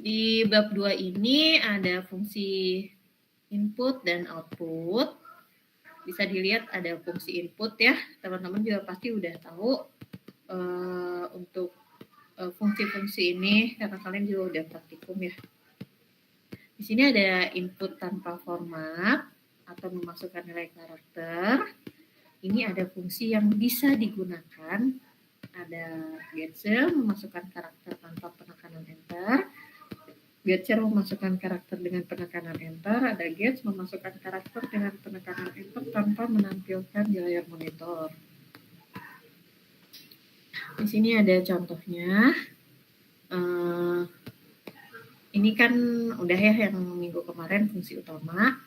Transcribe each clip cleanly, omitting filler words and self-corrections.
Di bab 2 ini ada fungsi input dan output. Bisa dilihat ada fungsi input ya. Teman-teman juga pasti udah tahu untuk fungsi-fungsi ini karena kalian juga udah praktikum ya. Di sini ada input tanpa format atau memasukkan nilai karakter. Ini ada fungsi yang bisa digunakan. Ada getCell memasukkan karakter tanpa penekanan enter. getCell memasukkan karakter dengan penekanan enter. Ada get memasukkan karakter dengan penekanan enter tanpa menampilkan di layar monitor. Di sini ada contohnya. Ini kan udah ya yang minggu kemarin fungsi utama.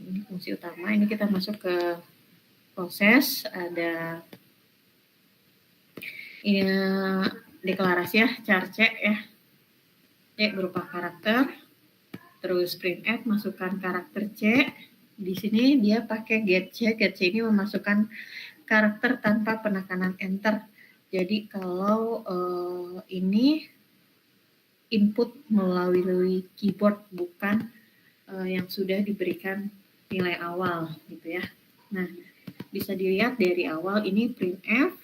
Ini fungsi utama. Ini kita masuk ke proses. Ada ini deklarasi ya, char C ya. C berupa karakter. Terus printf masukkan karakter C. Di sini dia pakai getC. getC ini memasukkan karakter tanpa penekanan enter. Jadi kalau ini input melalui keyboard bukan yang sudah diberikan nilai awal gitu ya. Nah, bisa dilihat dari awal ini printf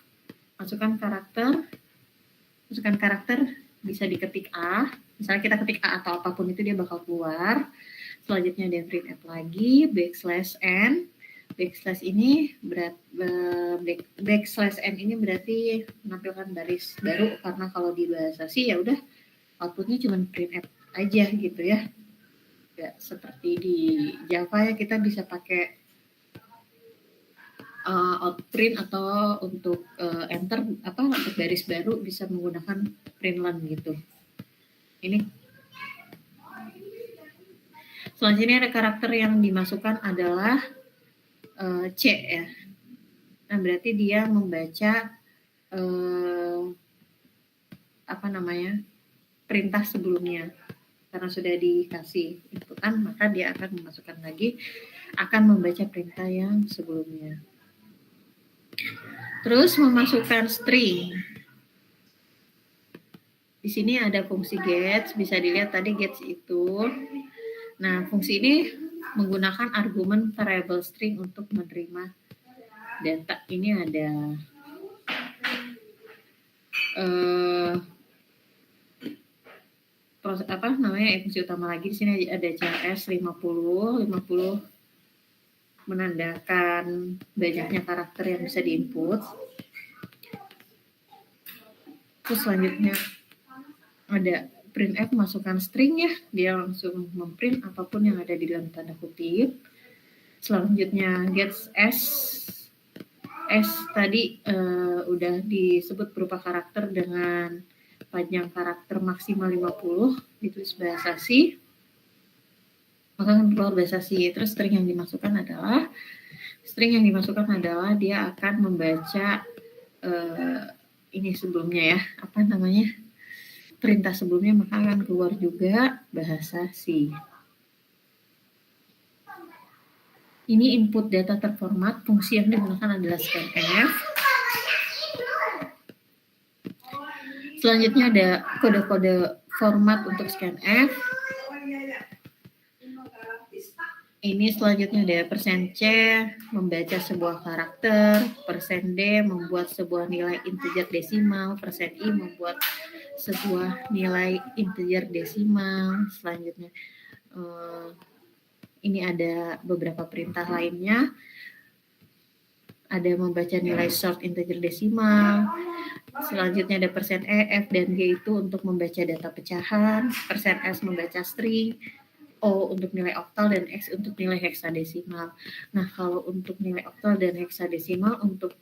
masukkan karakter bisa diketik A. Misalnya kita ketik A atau apapun itu dia bakal keluar. Selanjutnya ada printf lagi \n. Backslash ini backslash n ini berarti menampilkan baris baru karena kalau di bahasa C ya udah outputnya cuma printf aja gitu ya. Ya seperti di Java ya kita bisa pakai outprint atau untuk enter untuk baris baru bisa menggunakan println gitu. Ini selanjutnya ada karakter yang dimasukkan adalah C ya. Nah berarti dia membaca perintah sebelumnya karena sudah dikasih inputan maka dia akan memasukkan lagi akan membaca perintah yang sebelumnya. Terus memasukkan string. Di sini ada fungsi gets, bisa dilihat tadi gets itu. Nah, fungsi ini menggunakan argumen variable string untuk menerima data. Ini ada fungsi utama lagi. Di sini ada CLS 50 menandakan banyaknya karakter yang bisa diinput. Terus selanjutnya ada printf masukkan string ya, dia langsung memprint apapun yang ada di dalam tanda kutip. Selanjutnya gets S tadi udah disebut berupa karakter dengan panjang karakter maksimal 50 ditulis bahasa C. Maka akan keluar bahasa C. Terus string yang dimasukkan adalah dia akan membaca ini sebelumnya ya, perintah sebelumnya, maka akan keluar juga bahasa C. Ini input data terformat, fungsi yang digunakan adalah scanf. Selanjutnya ada kode-kode format untuk scanf. Ini selanjutnya ada %C membaca sebuah karakter, %D membuat sebuah nilai integer desimal, %I membuat sebuah nilai integer desimal. Selanjutnya ini ada beberapa perintah lainnya. Ada membaca nilai short integer desimal. Selanjutnya ada %E, F, dan G itu untuk membaca data pecahan, %S membaca string, O untuk nilai oktal, dan X untuk nilai heksadesimal. Nah, kalau untuk nilai oktal dan heksadesimal untuk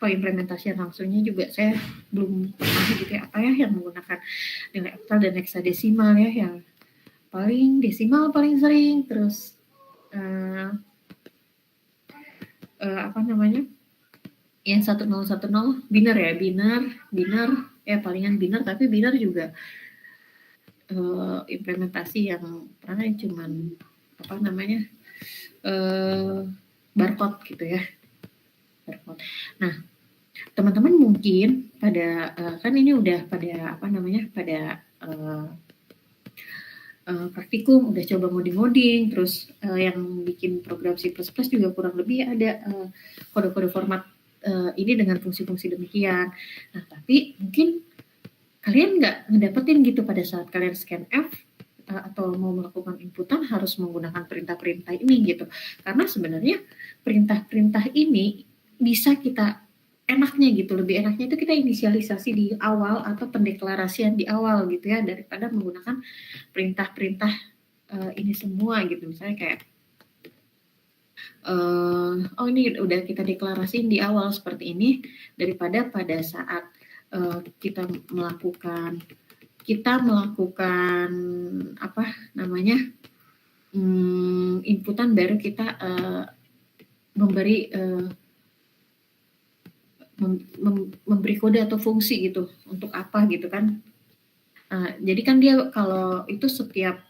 implementasian langsungnya juga saya belum pernah gitu ya, apa ya yang menggunakan nilai oktal dan heksadesimal ya, yang paling desimal paling sering, terus yang 1010 biner ya, palingan biner, tapi biner juga implementasi yang pernah cuman barcode gitu ya, barcode. Nah, Teman-teman mungkin pada kan ini udah pada pada praktikum udah coba ngoding-ngoding, terus yang bikin program C++ juga kurang lebih ada kode-kode format ini dengan fungsi-fungsi demikian. Nah, tapi mungkin kalian nggak ngedapetin gitu pada saat kalian scanf atau mau melakukan inputan harus menggunakan perintah-perintah ini gitu. Karena sebenarnya perintah-perintah ini bisa kita enaknya gitu, lebih enaknya itu kita inisialisasi di awal atau pendeklarasian di awal gitu ya, daripada menggunakan perintah-perintah ini semua gitu. Misalnya kayak oh ini udah kita deklarasiin di awal seperti ini, daripada pada saat kita melakukan apa namanya inputan baru kita memberi memberi kode atau fungsi gitu untuk apa gitu kan. Jadi kan dia kalau itu setiap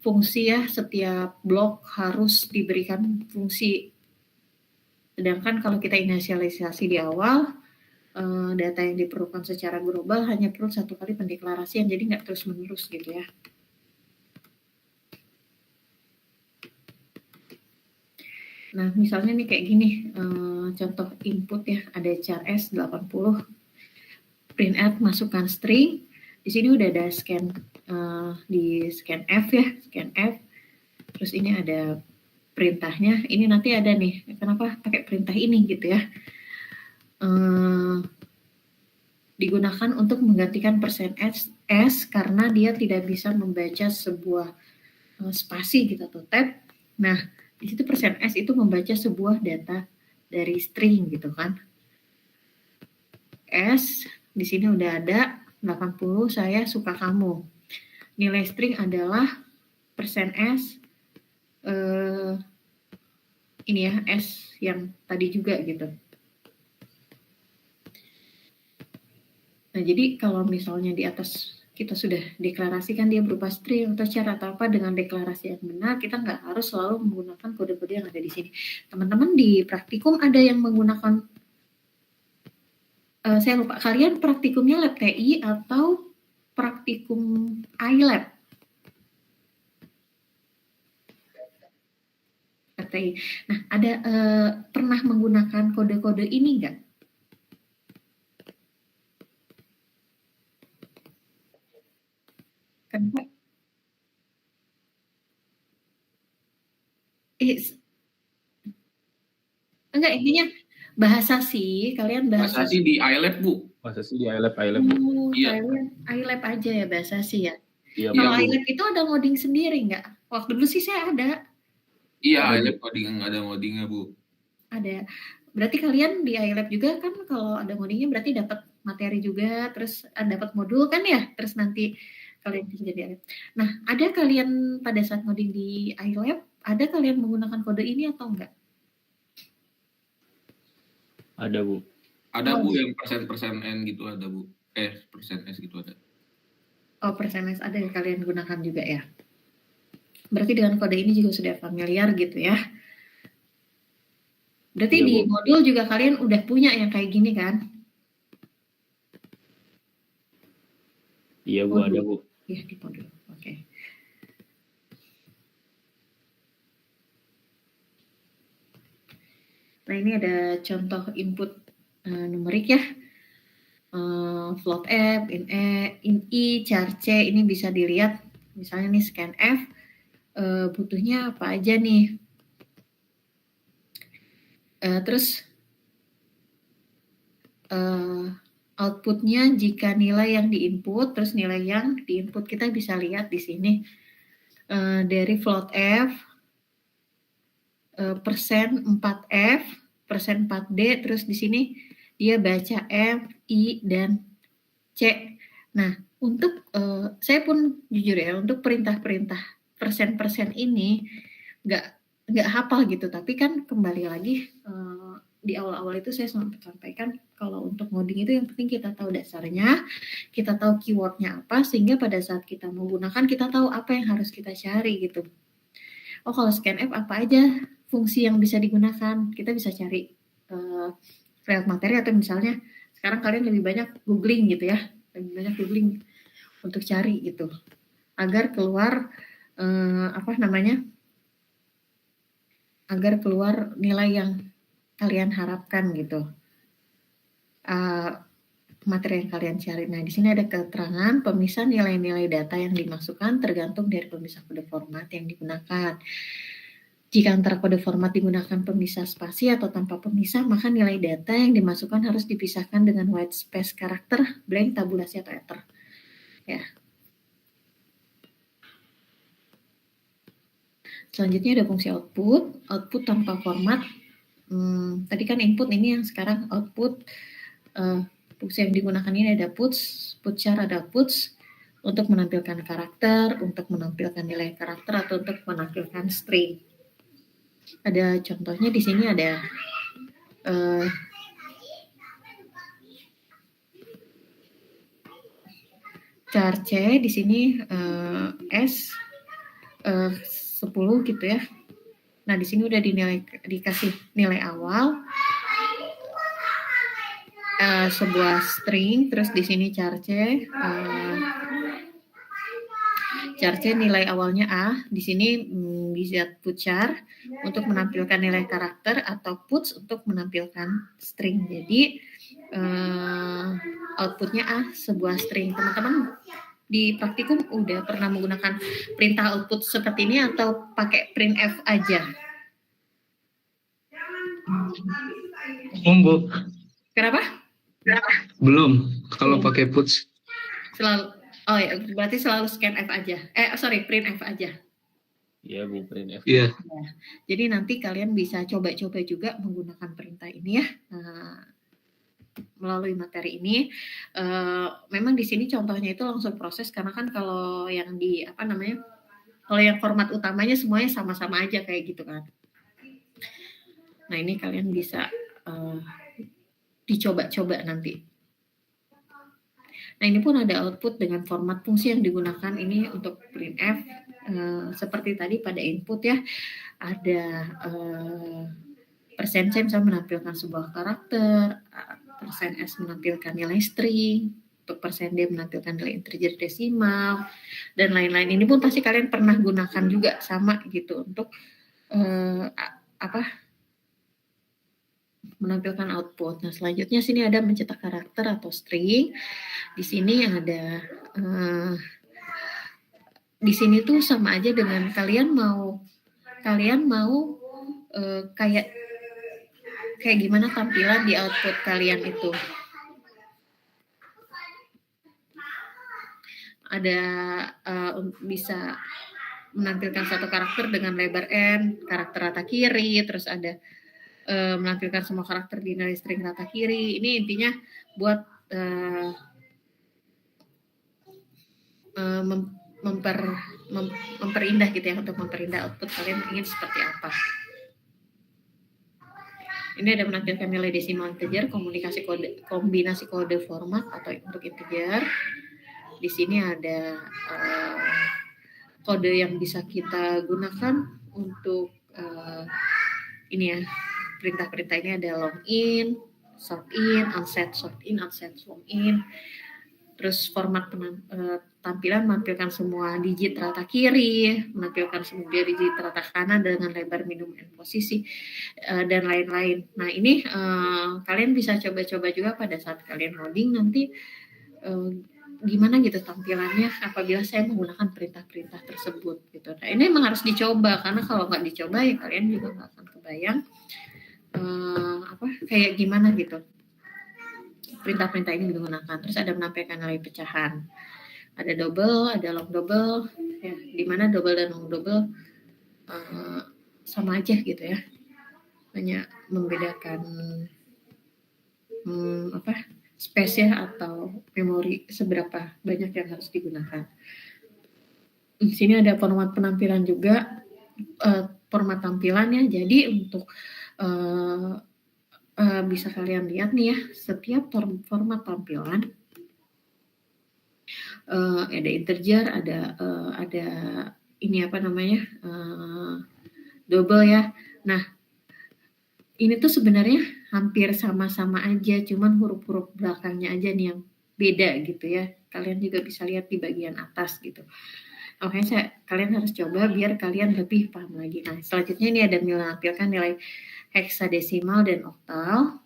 fungsi ya, setiap blok harus diberikan fungsi. Sedangkan kalau kita inisialisasi di awal, data yang diperlukan secara global hanya perlu satu kali pendeklarasian, jadi nggak terus-menerus gitu ya. Nah, misalnya nih kayak gini, contoh input ya, ada char S80, printf masukkan string, di sini udah ada scan di scanf ya, scanf, terus ini ada perintahnya, ini nanti ada nih, kenapa pakai perintah ini gitu ya, digunakan untuk menggantikan %s karena dia tidak bisa membaca sebuah spasi gitu atau tab. Nah, di situ %s itu membaca sebuah data dari string gitu kan. S di sini udah ada 80, saya suka kamu. Nilai string adalah %s ini ya, S yang tadi juga gitu. Nah, jadi kalau misalnya di atas kita sudah deklarasikan dia berupa string atau char atau apa dengan deklarasi yang benar, kita nggak harus selalu menggunakan kode-kode yang ada di sini. Teman-teman di praktikum ada yang menggunakan, saya lupa, kalian praktikumnya lab TI atau praktikum iLab? Lab TI. Nah, ada pernah menggunakan kode-kode ini nggak? Kenapa? Enggak, intinya bahasa sih, kalian bahasa sih di iLab, Bu. Bahasa sih di iLab, Bu. Iya. iLab aja ya bahasa sih ya. Iya, Kalau Bu. iLab itu ada ngoding sendiri nggak? Waktu dulu sih saya ada. Iya, iLab ada ngodingnya, Bu. Ada. Berarti kalian di iLab juga kan kalau ada ngodingnya berarti dapat materi juga, terus dapat modul kan ya, terus nanti kalian bisa jadi iLab. Nah, ada kalian pada saat ngoding di iLab, ada kalian menggunakan kode ini atau enggak? Ada, Bu. Ada, Bu, yang persen N gitu ada, Bu. Persen S gitu ada. Oh, persen S ada yang kalian gunakan juga ya. Berarti dengan kode ini juga sudah familiar gitu ya. Berarti Iya, di Bu. modul juga kalian udah punya yang kayak gini kan? Iya, Bu, ada, Bu. Iya, di modul. Oke. Nah, ini ada contoh input numerik ya. Float F, in I, char C, ini bisa dilihat. Misalnya nih scanf, butuhnya apa aja nih. Terus outputnya jika nilai yang diinput, terus nilai yang diinput kita bisa lihat di sini. Dari float F, persen 4F, persen 4D, terus di sini dia baca F, I, dan C. Nah, untuk saya pun jujur ya, untuk perintah-perintah persen-persen ini nggak hafal gitu, tapi kan kembali lagi di awal-awal itu saya sampaikan kalau untuk ngoding itu yang penting kita tahu dasarnya, kita tahu keywordnya apa, sehingga pada saat kita menggunakan kita tahu apa yang harus kita cari gitu. Oh, kalau scanf apa aja fungsi yang bisa digunakan, kita bisa cari lewat materi, atau misalnya sekarang kalian lebih banyak googling gitu ya, lebih banyak googling untuk cari gitu, agar keluar agar keluar nilai yang kalian harapkan gitu, materi yang kalian cari. Nah, di sini ada keterangan pemisah nilai-nilai data yang dimasukkan tergantung dari pemisah kode format yang digunakan. Jika antara kode format digunakan pemisah spasi atau tanpa pemisah, maka nilai data yang dimasukkan harus dipisahkan dengan white space karakter, blank, tabulasi, atau ether. Ya. Selanjutnya ada fungsi output. Output tanpa format. Tadi kan input, ini yang sekarang output. Fungsi yang digunakan ini ada puts, putchar, ada puts untuk menampilkan karakter, untuk menampilkan nilai karakter, atau untuk menampilkan string. Ada contohnya di sini, ada char C di sini S 10 gitu ya. Nah, di sini udah dikasih nilai awal, sebuah string, terus di sini char C nilai awalnya A. Di sini bisa putchar untuk menampilkan nilai karakter, atau puts untuk menampilkan string. Jadi outputnya A, sebuah string. Teman-teman di praktikum udah pernah menggunakan perintah output seperti ini atau pakai printf aja? Bu. Kenapa? Belum. Kalau pakai puts. Selalu. Oh ya, berarti selalu scan F aja. Print F aja. Iya, Bu, print F. Iya. Ya. Jadi nanti kalian bisa coba-coba juga menggunakan perintah ini ya. Melalui materi ini, memang di sini contohnya itu langsung proses, karena kan kalau yang kalau yang format utamanya semuanya sama-sama aja kayak gitu kan. Nah, ini kalian bisa dicoba-coba nanti. Nah, ini pun ada output dengan format fungsi yang digunakan ini untuk printf, seperti tadi pada input ya, ada persen C misalnya menampilkan sebuah karakter, persen S menampilkan nilai string, untuk persen D menampilkan nilai integer desimal, dan lain-lain. Ini pun pasti kalian pernah gunakan juga sama gitu untuk menampilkan output. Nah, selanjutnya sini ada mencetak karakter atau string. Di sini ada di sini tuh sama aja dengan kalian mau kayak gimana tampilan di output kalian itu. Ada bisa menampilkan satu karakter dengan lebar N, karakter rata kiri, terus ada menampilkan semua karakter di nilai string rata kiri. Ini intinya buat memperindah gitu ya, untuk memperindah output kalian ingin seperti apa. Ini ada menampilkan nilai desimal integer, kombinasi kode format atau untuk integer. Di sini ada kode yang bisa kita gunakan untuk ini ya, perintah-perintah ini ada login, sortin, unset sortin, unset login. Terus format tampilan menampilkan semua digit rata kiri, menampilkan semua digit rata kanan dengan lebar minimum n posisi, dan lain-lain. Nah, ini kalian bisa coba-coba juga pada saat kalian loading nanti, gimana gitu tampilannya apabila saya menggunakan perintah-perintah tersebut gitu. Nah, ini memang harus dicoba, karena kalau nggak dicoba ya kalian juga nggak akan kebayang kayak gimana gitu perintah-perintah ini digunakan. Terus ada menampilkan nilai pecahan, ada double, ada long double, ya, di mana double dan long double sama aja gitu ya, hanya membedakan space ya atau memori seberapa banyak yang harus digunakan. Di sini ada format penampilan juga, format tampilannya. Jadi untuk bisa kalian lihat nih ya, setiap format tampilan ada integer, ada ini double ya. Nah, ini tuh sebenarnya hampir sama-sama aja, cuman huruf-huruf belakangnya aja nih yang beda gitu ya. Kalian juga bisa lihat di bagian atas gitu. Makanya kalian harus coba biar kalian lebih paham lagi. Nah, selanjutnya ini ada menampilkan nilai heksadesimal dan oktal,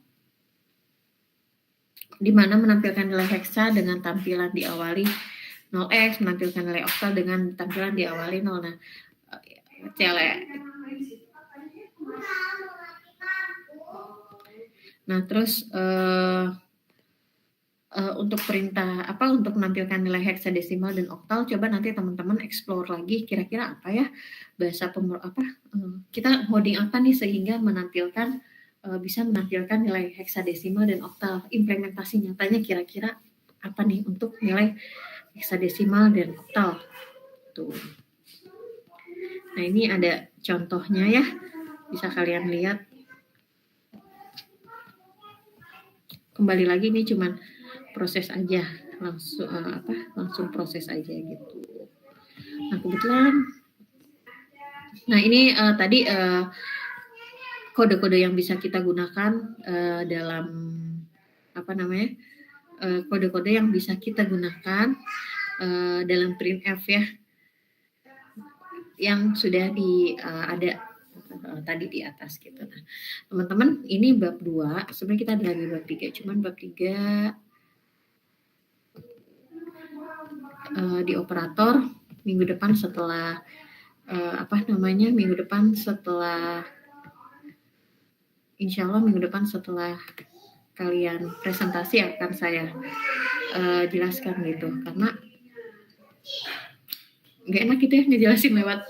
di mana menampilkan nilai heksa dengan tampilan diawali 0x, menampilkan nilai oktal dengan tampilan diawali 0. Nah, terus untuk perintah untuk menampilkan nilai heksadesimal dan oktal, coba nanti teman-teman explore lagi kira-kira apa ya bahasa kita coding apa nih sehingga menampilkan bisa menampilkan nilai heksadesimal dan oktal. Implementasi nyatanya kira-kira apa nih untuk nilai heksadesimal dan oktal. Tuh. Nah, ini ada contohnya ya. Bisa kalian lihat. Kembali lagi ini cuman proses aja, langsung proses aja gitu. Nah, kebetulan ini tadi kode-kode yang bisa kita gunakan dalam kode-kode yang bisa kita gunakan dalam printf ya, yang sudah ada tadi di atas gitu. Nah, teman-teman, ini bab 2. Sebenarnya kita ada lagi bab 3, cuman bab 3 di operator minggu depan setelah insya Allah minggu depan setelah kalian presentasi akan saya jelaskan gitu, karena nggak enak gitu ya ngejelasin lewat